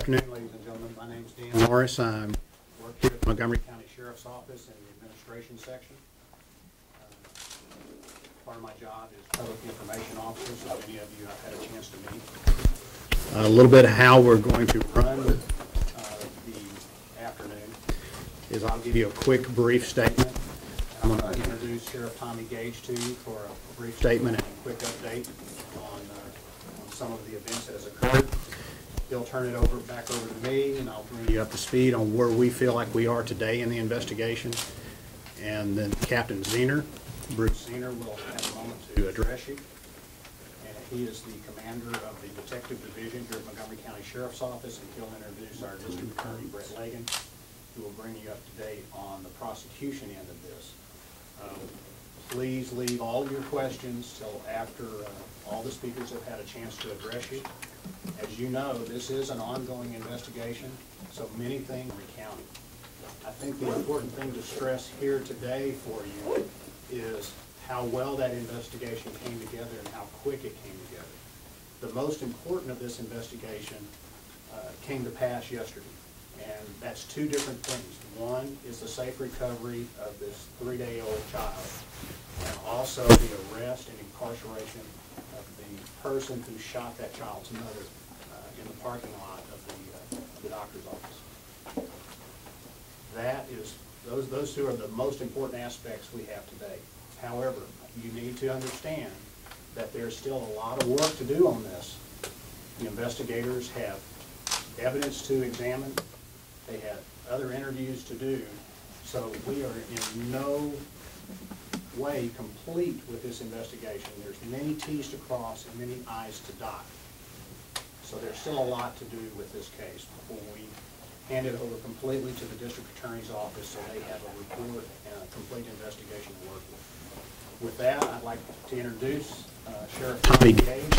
afternoon, ladies and gentlemen. My name is Dan Morris. I work here at the Montgomery County Sheriff's Office in the administration section. Part of my job is public information officer, so many of you I've had a chance to meet. A little bit of how we're going to run the afternoon is I'll give you a quick, brief statement. I'm going to introduce Sheriff Tommy Gage to you for a brief statement and a quick update on some of the events that has occurred. He'll turn it back over to me, and I'll bring you up to speed on where we feel like we are today in the investigation. And then Captain Zehner, Bruce Zehner, will have a moment to address you. And he is the commander of the Detective Division here at Montgomery County Sheriff's Office, and he'll introduce our District Attorney, Brett Lagan, who will bring you up to date on the prosecution end of this. Please leave all your questions till after all the speakers have had a chance to address you. As you know, this is an ongoing investigation, so many things are recounted. I think the important thing to stress here today for you is how well that investigation came together and how quick it came together. The most important of this investigation came to pass yesterday, and that's two different things. One is the safe recovery of this 3-day-old child, and also the arrest and incarceration of the person who shot that child's mother in the parking lot of the doctor's office. That is, those two are the most important aspects we have today. However, you need to understand that there's still a lot of work to do on this. The investigators have evidence to examine. They have other interviews to do. So we are in no way complete with this investigation. There's many T's to cross and many I's to dot. So there's still a lot to do with this case before we hand it over completely to the District Attorney's Office so they have a report and a complete investigation to work with. With that, I'd like to introduce Sheriff Tommy Gage.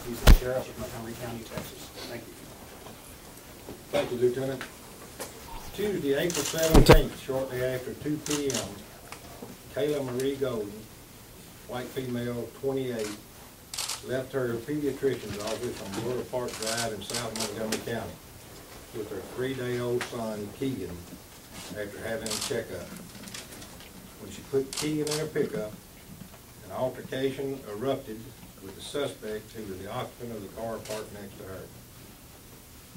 He's the Sheriff of Montgomery County, Texas. Thank you. Thank you, Lieutenant. Tuesday, April 17th, shortly after 2 p.m., Kayla Marie Golden, white female, 28, left her pediatrician's office on Miller Park Drive in South Montgomery County with her 3-day-old son, Keegan, after having a checkup. When she put Keegan in her pickup, an altercation erupted with the suspect who was the occupant of the car parked next to her.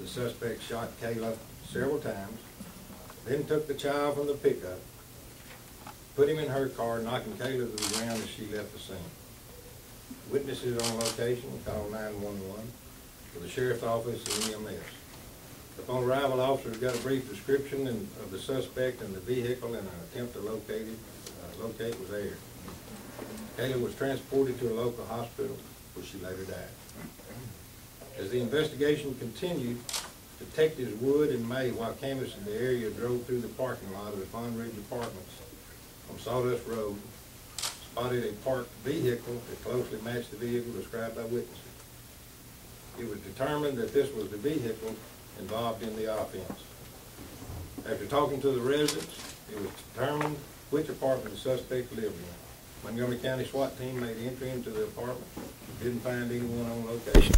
The suspect shot Kayla several times, then took the child from the pickup, put him in her car, knocking Kayla to the ground as she left the scene. Witnesses on location called 911 for the Sheriff's Office and EMS. Upon arrival, officers got a brief description of the suspect and the vehicle, and an attempt to locate was aired. Kayla was transported to a local hospital where she later died. As the investigation continued, Detectives Wood and May, while canvassing the area, drove through the parking lot of the Pond Ridge Apartments on Sawdust Road, spotted a parked vehicle that closely matched the vehicle described by witnesses. It was determined that this was the vehicle involved in the offense. After talking to the residents, it was determined which apartment the suspect lived in. Montgomery County SWAT team made entry into the apartment and didn't find anyone on location.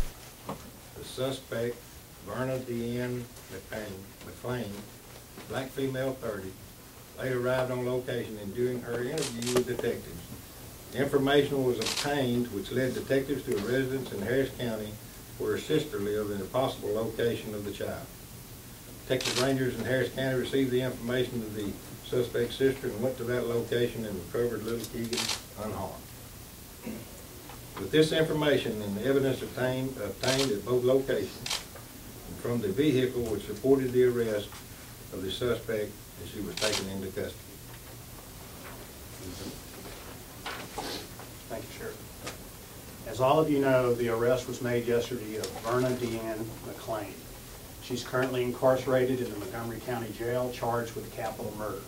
The suspect, Verna Deanne McLean, black female, 30, later arrived on location, and during her interview with detectives, information was obtained which led detectives to a residence in Harris County where her sister lived in a possible location of the child. Texas Rangers in Harris County received the information of the suspect's sister and went to that location and recovered little Keegan unharmed. With this information and the evidence obtained at both locations and from the vehicle which supported the arrest of the suspect, and she was taken into custody. Thank you, Sheriff. As all of you know, the arrest was made yesterday of Verna Deanne McLean. She's currently incarcerated in the Montgomery County Jail, charged with capital murder.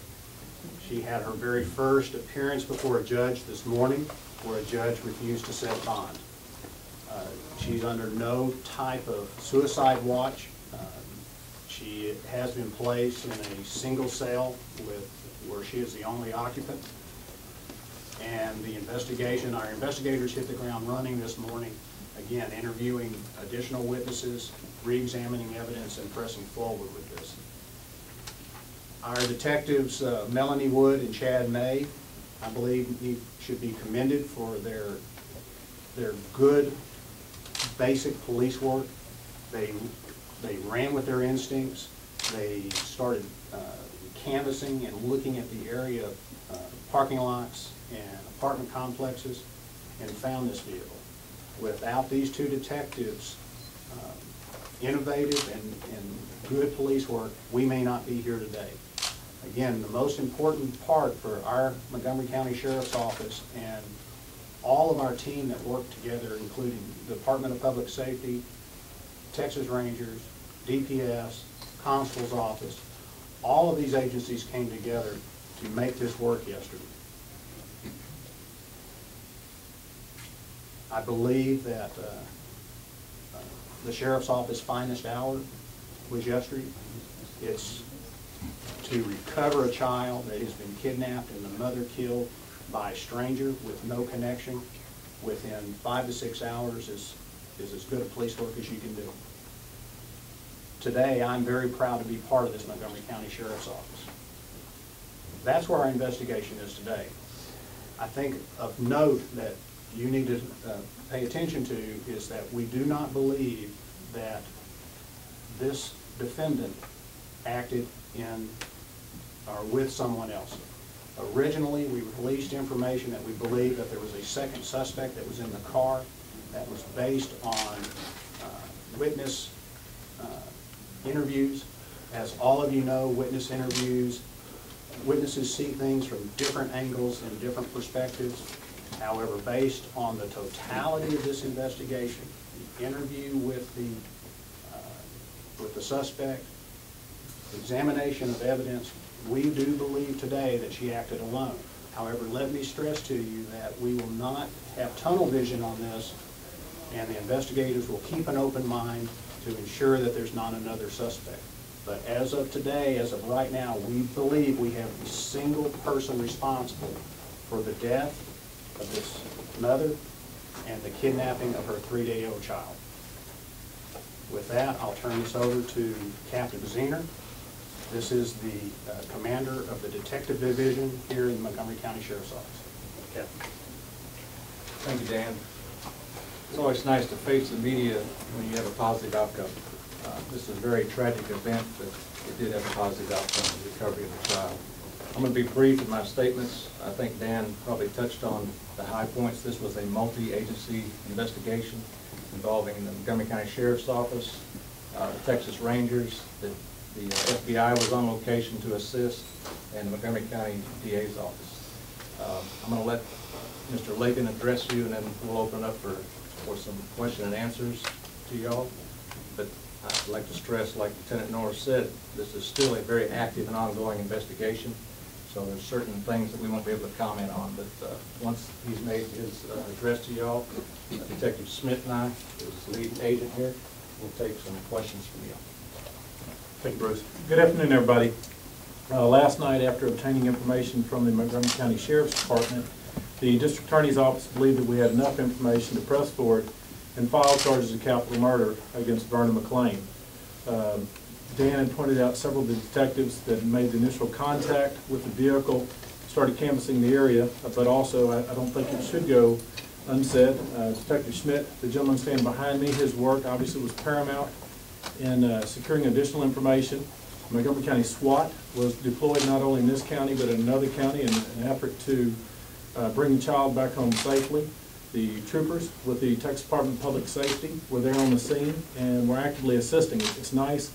She had her very first appearance before a judge this morning, where a judge refused to set bond. She's under no type of suicide watch. She has been placed in a single cell where she is the only occupant. And the investigation, our investigators hit the ground running this morning again, interviewing additional witnesses, re-examining evidence, and pressing forward with this. Our detectives, Melanie Wood and Chad May, I believe should be commended for their good, basic police work. They ran with their instincts. They started canvassing and looking at the area, parking lots and apartment complexes, and found this vehicle. Without these two detectives, innovative and good police work, we may not be here today. Again, the most important part for our Montgomery County Sheriff's Office and all of our team that work together, including the Department of Public Safety, Texas Rangers, DPS, Constable's Office, all of these agencies came together to make this work yesterday. I believe that the Sheriff's Office finest hour was yesterday. It's to recover a child that has been kidnapped and the mother killed by a stranger with no connection within 5 to 6 hours is as good a police work as you can do. Today, I'm very proud to be part of this Montgomery County Sheriff's Office. That's where our investigation is today. I think of note that you need to pay attention to is that we do not believe that this defendant acted in or with someone else. Originally, we released information that we believe that there was a second suspect that was in the car that was based on witness interviews. As all of you know, witness interviews, witnesses see things from different angles and different perspectives. However, based on the totality of this investigation, the interview with the suspect, examination of evidence, we do believe today that she acted alone. However, let me stress to you that we will not have tunnel vision on this, and the investigators will keep an open mind to ensure that there's not another suspect. But as of today, as of right now, we believe we have the single person responsible for the death of this mother and the kidnapping of her 3-day-old child. With that, I'll turn this over to Captain Zehner. This is the commander of the Detective Division here in the Montgomery County Sheriff's Office. Captain. Thank you, Dan. It's always nice to face the media when you have a positive outcome. This is a very tragic event, but it did have a positive outcome, the recovery of the child. I'm going to be brief in my statements. I think Dan probably touched on the high points. This was a multi-agency investigation involving the Montgomery County Sheriff's Office, the Texas Rangers, the FBI was on location to assist, and the Montgomery County DA's office. I'm going to let Mr. Lakin address you, and then we'll open up for some question and answers to y'all. But I'd like to stress, like Lieutenant Norris said, this is still a very active and ongoing investigation. So there's certain things that we won't be able to comment on. But once he's made his address to y'all, Detective Smith and I, his lead agent here, will take some questions from y'all. Thank you, Bruce. Good afternoon, everybody. Last night, after obtaining information from the Montgomery County Sheriff's Department, the District Attorney's Office believed that we had enough information to press forward and file charges of capital murder against Vernon McLean. Dan had pointed out several of the detectives that made the initial contact with the vehicle, started canvassing the area, but also I don't think it should go unsaid. Detective Schmidt, the gentleman standing behind me, his work obviously was paramount in securing additional information. Montgomery County SWAT was deployed not only in this county but in another county in an effort to bring the child back home safely. The troopers with the Texas Department of Public Safety were there on the scene and were actively assisting. It's nice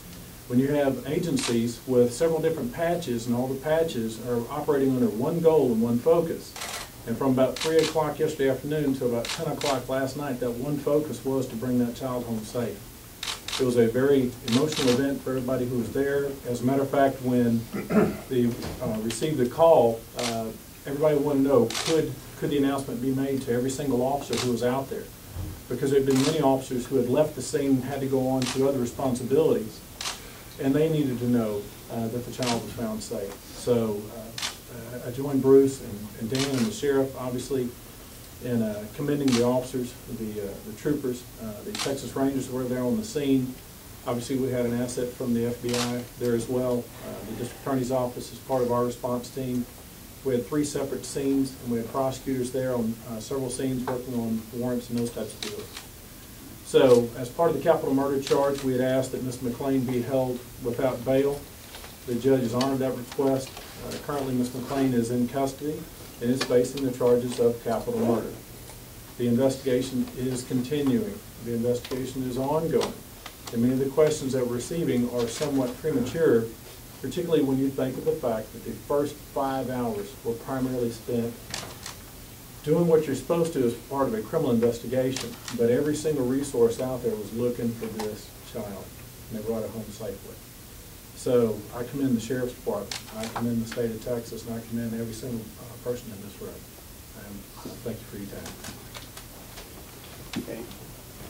when you have agencies with several different patches and all the patches are operating under one goal and one focus. And from about 3 o'clock yesterday afternoon to about 10 o'clock last night, that one focus was to bring that child home safe. It was a very emotional event for everybody who was there. As a matter of fact, when they received the call, everybody wanted to know, could the announcement be made to every single officer who was out there? Because there had been many officers who had left the scene and had to go on to other responsibilities, and they needed to know that the child was found safe. So I joined Bruce and Dan and the sheriff, obviously, and commending the officers, the troopers. The Texas Rangers were there on the scene. Obviously, we had an asset from the FBI there as well. The District Attorney's Office is part of our response team. We had 3 separate scenes, and we had prosecutors there on several scenes working on warrants and those types of deals. So, as part of the capital murder charge, we had asked that Ms. McLean be held without bail. The judge has honored that request. Currently, Ms. McLean is in custody and is facing the charges of capital murder. The investigation is continuing. The investigation is ongoing. And many of the questions that we're receiving are somewhat premature, particularly when you think of the fact that the first 5 hours were primarily spent doing what you're supposed to as part of a criminal investigation, but every single resource out there was looking for this child, and they brought it home safely. So I commend the Sheriff's Department, I commend the state of Texas, and I commend every single person in this room. And thank you for your time. Okay.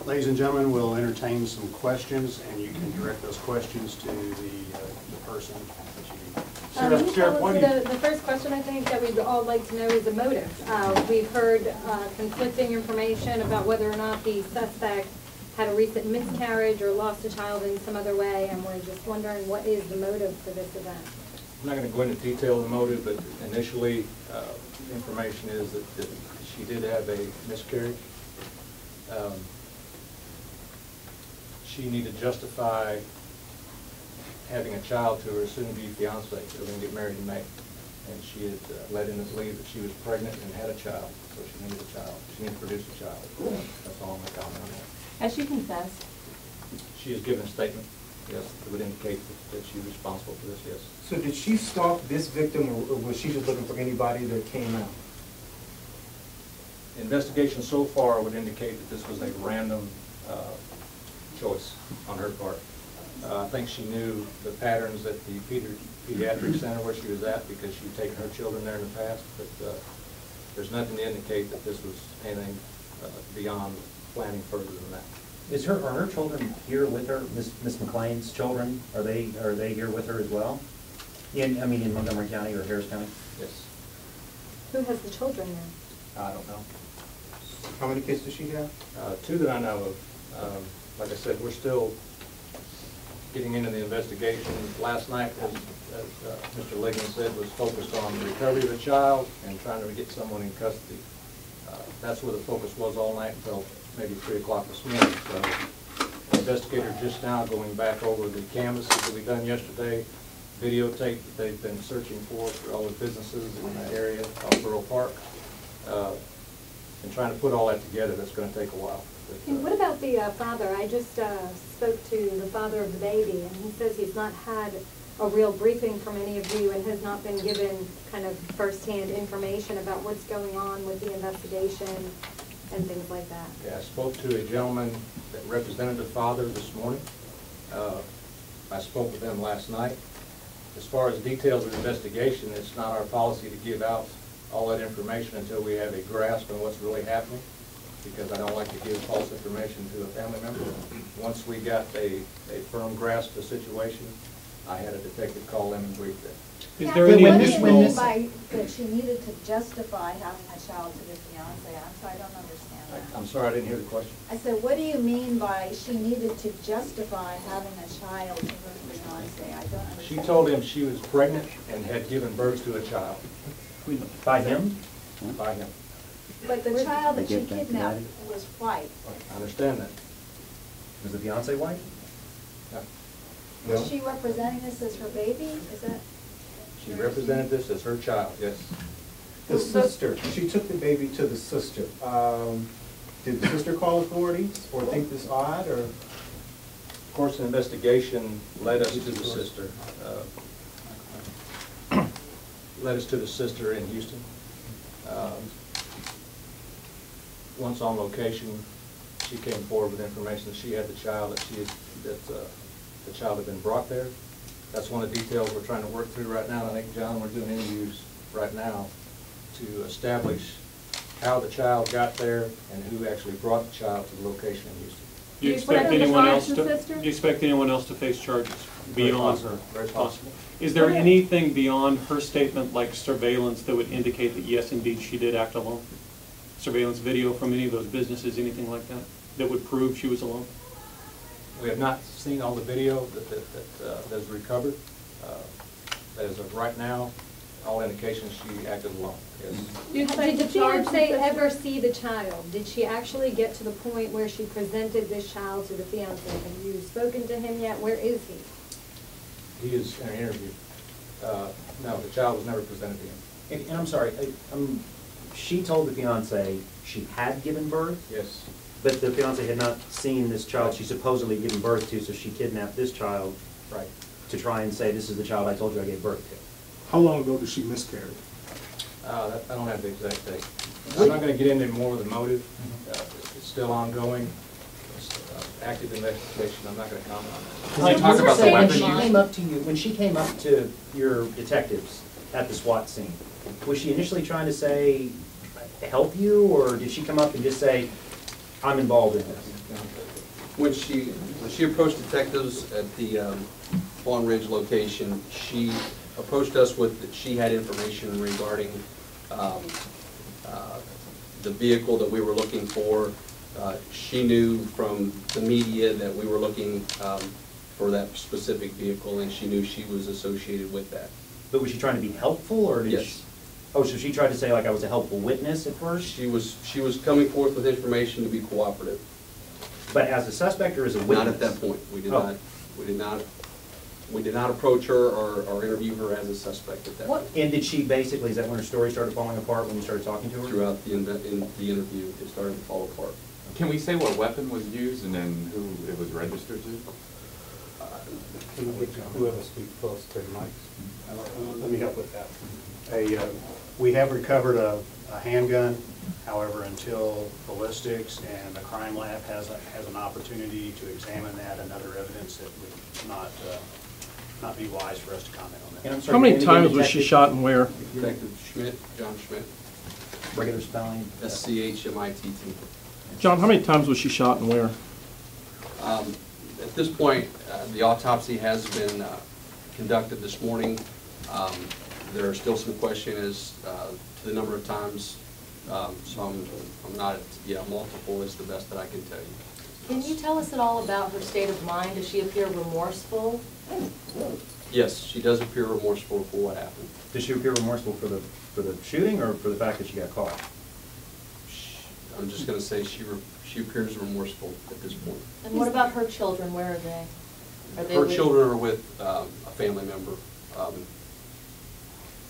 Ladies and gentlemen, we'll entertain some questions, and you can direct those questions to the person that you The first question I think that we'd all like to know is the motive. We've heard conflicting information about whether or not the suspect had a recent miscarriage or lost a child in some other way, and we're just wondering what is the motive for this event. I'm not going to go into detail of the motive, but initially, information is that she did have a miscarriage. She needed to justify having a child to her soon-to-be fiance. They were going to get married in May. And she had let in to believe that she was pregnant and had a child, so she needed a child. She needed to produce a child. That's all I'm going to comment on that. Has she confessed? She has given a statement, yes, that would indicate that she was responsible for this, yes. So did she stalk this victim, or was she just looking for anybody that came out? Investigation so far would indicate that this was a random choice on her part. I think she knew the patterns at the pediatric center where she was at because she'd taken her children there in the past, but there's nothing to indicate that this was anything beyond planning further than that. Are her children here with her? Miss McLean's children, are they here with her as well? In Montgomery County or Harris County? Yes. Who has the children now? I don't know. How many kids does she have? 2 that I know of. Like I said, we're still getting into the investigation. Last night, as Mr. Ligon said, was focused on the recovery of the child and trying to get someone in custody. That's where the focus was all night until maybe 3 o'clock this morning. So the investigators just now going back over the canvases that we done yesterday, videotape that they've been searching for all the businesses in that area off Borough Park, and trying to put all that together. That's going to take a while. And what about the father? I just spoke to the father of the baby, and he says he's not had a real briefing from any of you and has not been given kind of firsthand information about what's going on with the investigation and things like that. Yeah, I spoke to a gentleman that represented the father this morning. I spoke with them last night. As far as details of the investigation, it's not our policy to give out all that information until we have a grasp on what's really happening, because I don't like to give false information to a family member. Once we got a firm grasp of the situation, I had a detective call them and brief them. Is there any additional... What do you mean by that she needed to justify having a child to the fiance? I'm sorry, I don't understand that. I'm sorry, I didn't hear the question. I said, what do you mean by she needed to justify having a child to her fiance? I don't understand. She told him she was pregnant and had given birth to a child. By him? By him. But the child that she kidnapped was white. I understand that. Was the fiance white? No. Is she representing this as her baby? Is that? She represented this as her child, yes. The sister, she took the baby to the sister. Did the sister call authorities or think this odd, or? Of course, an investigation led us to the sister. Led us to the sister in Houston. Once on location, she came forward with information that she had the child, that the child had been brought there. That's one of the details we're trying to work through right now. And I think, John, we're doing interviews right now to establish how the child got there and who actually brought the child to the location in Houston. Do you expect anyone else to face charges beyond her? Very possible. Is there anything beyond her statement, like surveillance, that would indicate that yes, indeed, she did act alone? surveillance video from any of those businesses, anything like that, that would prove she was alone? We have not seen all the video that is recovered. As of right now, all indications she acted alone, yes. Did the fiancé ever see the child? Did she actually get to the point where she presented this child to the fiancé? Have you spoken to him yet? Where is he? He is in an interview. No, the child was never presented to him. And I'm sorry, she told the fiance she had given birth, Yes. but the fiance had not seen this child she's supposedly given birth to, so she kidnapped this child Right. to try and say, this is the child I told you I gave birth to. How long ago did she miscarry? I don't have the exact date. I'm not going to get into more of the motive. It's still ongoing. It's active investigation. I'm not going to comment on that. Can you talk about the When weapon she use? came When she came up to your detectives at the SWAT scene, was she initially trying to say, help you, or did she come up and just say, I'm involved in this? When she approached detectives at the Fawn Ridge location, she approached us with that she had information regarding the vehicle that we were looking for. She knew from the media that we were looking for that specific vehicle, and she knew she was associated with that. But was she trying to be helpful, or did Yes. she? Oh, so she tried to say like I was a helpful witness at first? She was coming forth with information to be cooperative. But as a suspect or as a witness? Not at that point. We did Oh. not approach her or interview her as a suspect at that point. And did she basically, is that when her story started falling apart, when you started talking to her? Throughout the interview, it started to fall apart. Can we say what weapon was used and then who it was registered to? Can we get whoever speaks close to the mics? Let me help with that. We have recovered a handgun. However, until ballistics and the crime lab has an opportunity to examine that and other evidence, it would not be wise for us to comment on that. And I'm sorry, How many and again, times was she detective- shot and where? Detective Schmidt, John Schmidt, Regular spelling? SCHMITT. John, how many times was she shot and where? At this point, the autopsy has been conducted this morning. There are still some questions as to the number of times, so I'm not, multiple is the best that I can tell you. Can you tell us at all about her state of mind? Does she appear remorseful? Yes, she does appear remorseful for what happened. Does she appear remorseful for the shooting or for the fact that she got caught? I'm just going to say she appears remorseful at this point. And what about her children? Where are they? Her children are with a family member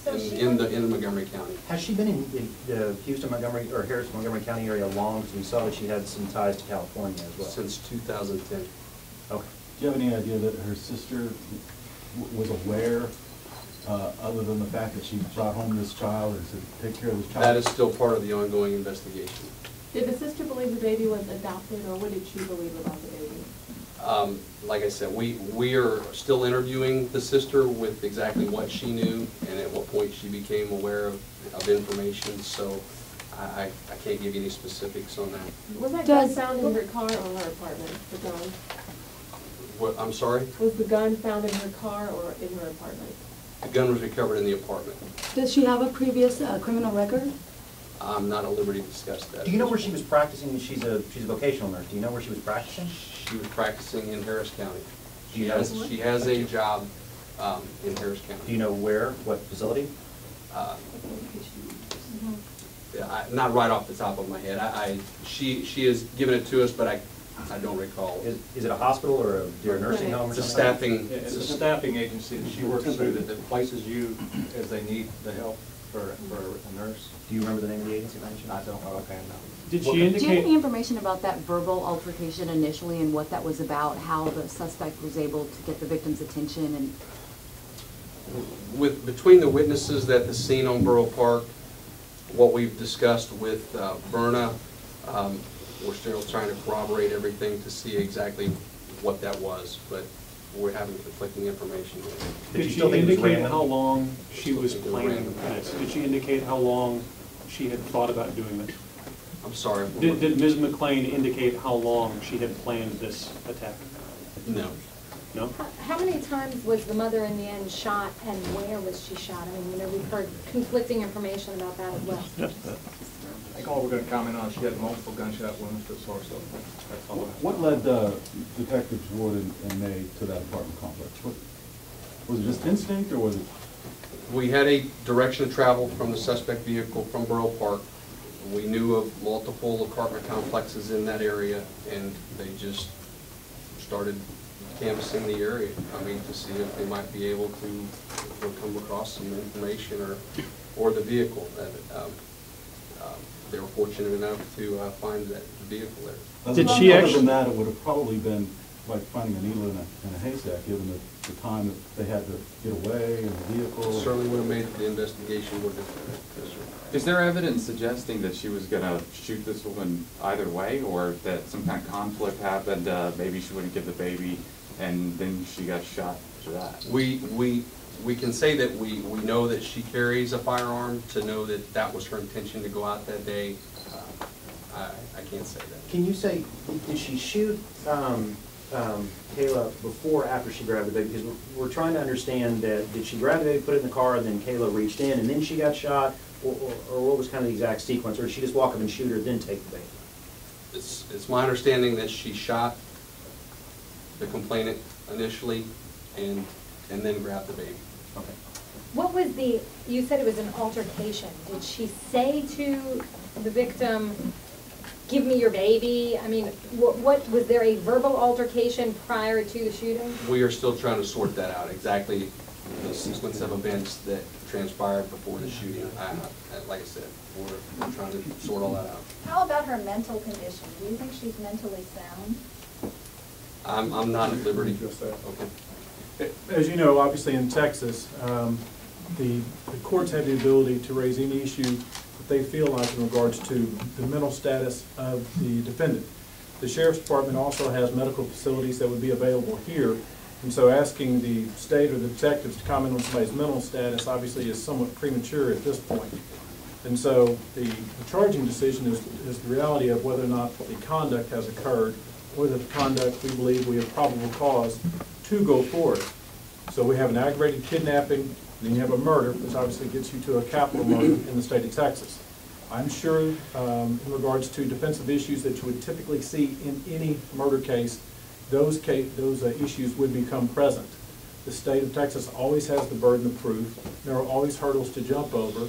in Montgomery County. Has she been in the Houston, Montgomery, or Harris, Montgomery County area long? Because we saw that she had some ties to California as well. Since 2010. Okay. Do you have any idea that her sister was aware, other than the fact that she brought home this child or to take care of this child? That is still part of the ongoing investigation. Did the sister believe the baby was adopted, or what did she believe about the baby? Like I said, we are still interviewing the sister with exactly what she knew and at what point she became aware of information, so I can't give you any specifics on that. Was that gun found in her car or her apartment, the gun? What, I'm sorry? Was the gun found in her car or in her apartment? The gun was recovered in the apartment. Does she have a previous criminal record? I'm not at liberty to discuss that. Do you know where she was practicing? She's a vocational nurse. Do you know where she was practicing? She was practicing in Harris County. Do you know? She has a job in Harris County. Do you know where? What facility? Not right off the top of my head. She has given it to us, but I don't recall. Is it a hospital or a nursing home or It's a something? It's a staffing agency that she works through that places you as they need the help for a nurse. Do you remember the name of the agency mentioned? I don't know offhand, no. Did she Do you have indicate? any information about that verbal altercation initially and what that was about, how the suspect was able to get the victim's attention and? Between the witnesses at the scene on Borough Park, what we've discussed with Verna, we're still trying to corroborate everything to see exactly what that was, but we're having conflicting information. Did she indicate how long she was planning this? Did she indicate how long she had thought about doing this? I'm sorry. Did Ms. McClain indicate how long she had planned this attack? No. No? How many times was the mother in the end shot, and where was she shot? I mean, we've heard conflicting information about that as well. I think all we're gonna comment on, she had multiple gunshot wounds to the torso. That's all. What led Detectives Ward and May to that apartment complex? Was it just instinct, or was it? We had a direction of travel from the suspect vehicle from Borough Park. We knew of multiple apartment complexes in that area, and they just started canvassing the area, to see if they might be able to come across some information or the vehicle. They were fortunate enough to find that vehicle there. Did she actually? Other than that, it would have probably been like finding a needle in a haystack, given the time that they had to get away and the vehicle. Certainly would have made the investigation more difficult. Yes, sir. Is there evidence suggesting that she was going to shoot this woman either way, or that some kind of conflict happened, maybe she wouldn't give the baby, and then she got shot for that? We can say that we know that she carries a firearm. To know that that was her intention to go out that day, I can't say that. Can you say, did she shoot Kayla before or after she grabbed the baby? Because we're trying to understand that, did she grab the baby, put it in the car, and then Kayla reached in and then she got shot? Or what was kind of the exact sequence? Or did she just walk up and shoot her, then take the baby? It's my understanding that she shot the complainant initially and then grabbed the baby. Okay. What was you said it was an altercation. Did she say to the victim, give me your baby? What was there a verbal altercation prior to the shooting? We are still trying to sort that out, exactly the sequence of events that transpired before the shooting. Like I said, we're trying to sort all that out. How about her mental condition? Do you think she's mentally sound? I'm not at liberty. Okay. As you know, obviously in Texas, the courts have the ability to raise any issue that they feel like in regards to the mental status of the defendant. The Sheriff's Department also has medical facilities that would be available here, and so asking the state or the detectives to comment on somebody's mental status obviously is somewhat premature at this point. And so the charging decision is the reality of whether or not the conduct has occurred, or the conduct we believe we have probable cause to go forward. So we have an aggravated kidnapping, and then you have a murder, which obviously gets you to a capital murder in the state of Texas. I'm sure in regards to defensive issues that you would typically see in any murder case, those issues would become present. The state of Texas always has the burden of proof. There are always hurdles to jump over,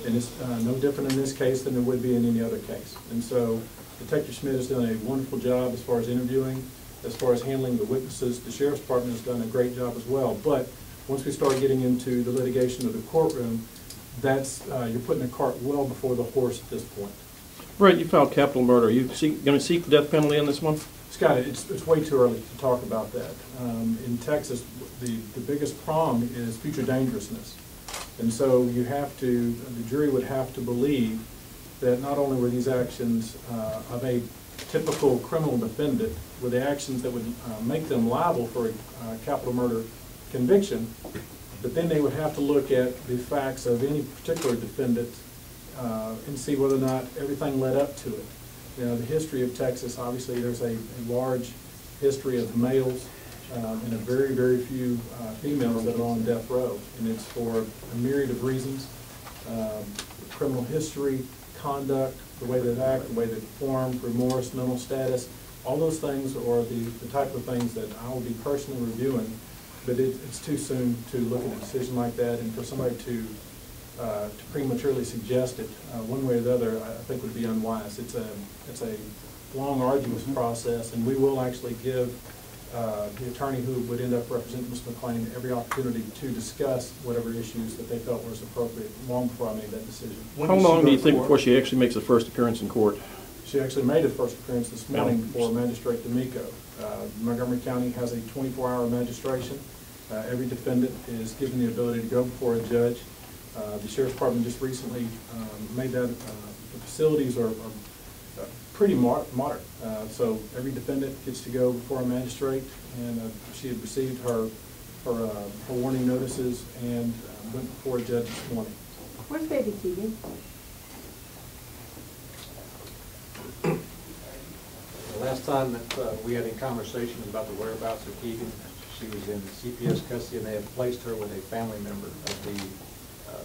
and it's no different in this case than there would be in any other case. And so Detective Schmidt has done a wonderful job as far as interviewing, as far as handling the witnesses. The Sheriff's Department has done a great job as well. But once we start getting into the litigation of the courtroom, that's you're putting the cart well before the horse at this point. Right, you filed capital murder. Are you going to seek the death penalty on this one? Scott, it's way too early to talk about that. In Texas, the biggest prong is future dangerousness. And so you have to, the jury would have to believe that not only were these actions of a typical criminal defendant, were the actions that would make them liable for a capital murder conviction, but then they would have to look at the facts of any particular defendant and see whether or not everything led up to it. You know, the history of Texas, obviously there's a large history of males and a very, very few females that are on death row. And it's for a myriad of reasons: criminal history, conduct, the way they act, the way they perform, remorse, mental status. All those things are the type of things that I will be personally reviewing. But it's too soon to look at a decision like that, and for somebody to prematurely suggest it one way or the other, I think would be unwise. It's a long, arduous process, and we will actually give the attorney who would end up representing Mr. McClain every opportunity to discuss whatever issues that they felt was appropriate long before I made that decision. How long do you think before she actually makes a first appearance in court? She actually made a first appearance this morning before Magistrate D'Amico. Montgomery County has a 24-hour magistration. Every defendant is given the ability to go before a judge. The Sheriff's Department just recently made that, the facilities are pretty modern. So every defendant gets to go before a magistrate, and she had received her warning notices and went before a judge this morning. Where's baby Keegan? The last time that we had a conversation about the whereabouts of Keegan, she was in CPS custody, and they had placed her with a family member of the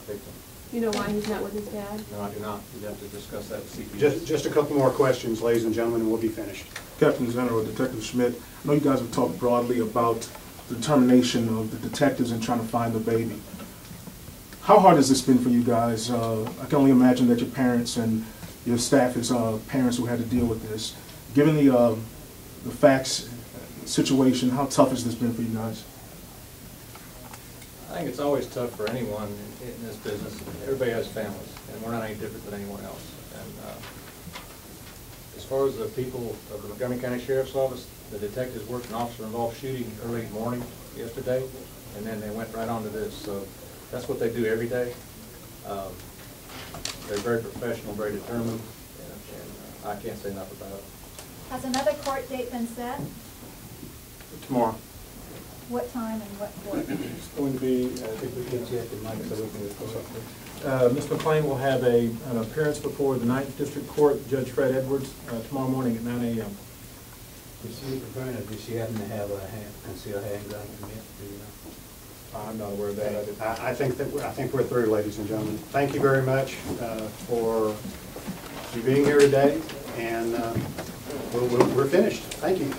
victim. You know why he's not with his dad? No, I do not. We'd have to discuss that with CPS. Just a couple more questions, ladies and gentlemen, and we'll be finished. Captain General, Detective Schmidt, I know you guys have talked broadly about the determination of the detectives in trying to find the baby. How hard has this been for you guys? I can only imagine that your parents and your staff is parents who had to deal with this. Given the facts situation, how tough has this been for you guys? I think it's always tough for anyone in this business. Everybody has families, and we're not any different than anyone else. And as far as the people of the Montgomery County Sheriff's Office, the detectives worked an officer-involved shooting early morning yesterday, and then they went right on to this. So that's what they do every day. They're very professional, very determined, and I can't say enough about it. Has another court date been set? Tomorrow. What time and what court? It's going to be, I think we can check the mic so we can Ms. McLean will have an appearance before the 9th District Court, Judge Fred Edwards, tomorrow morning at 9 a.m. Did she happen to have a concealed handgun? Do you know? I'm not aware of that. I think we're through, ladies and gentlemen. Thank you very much for you being here today, and we're finished. Thank you.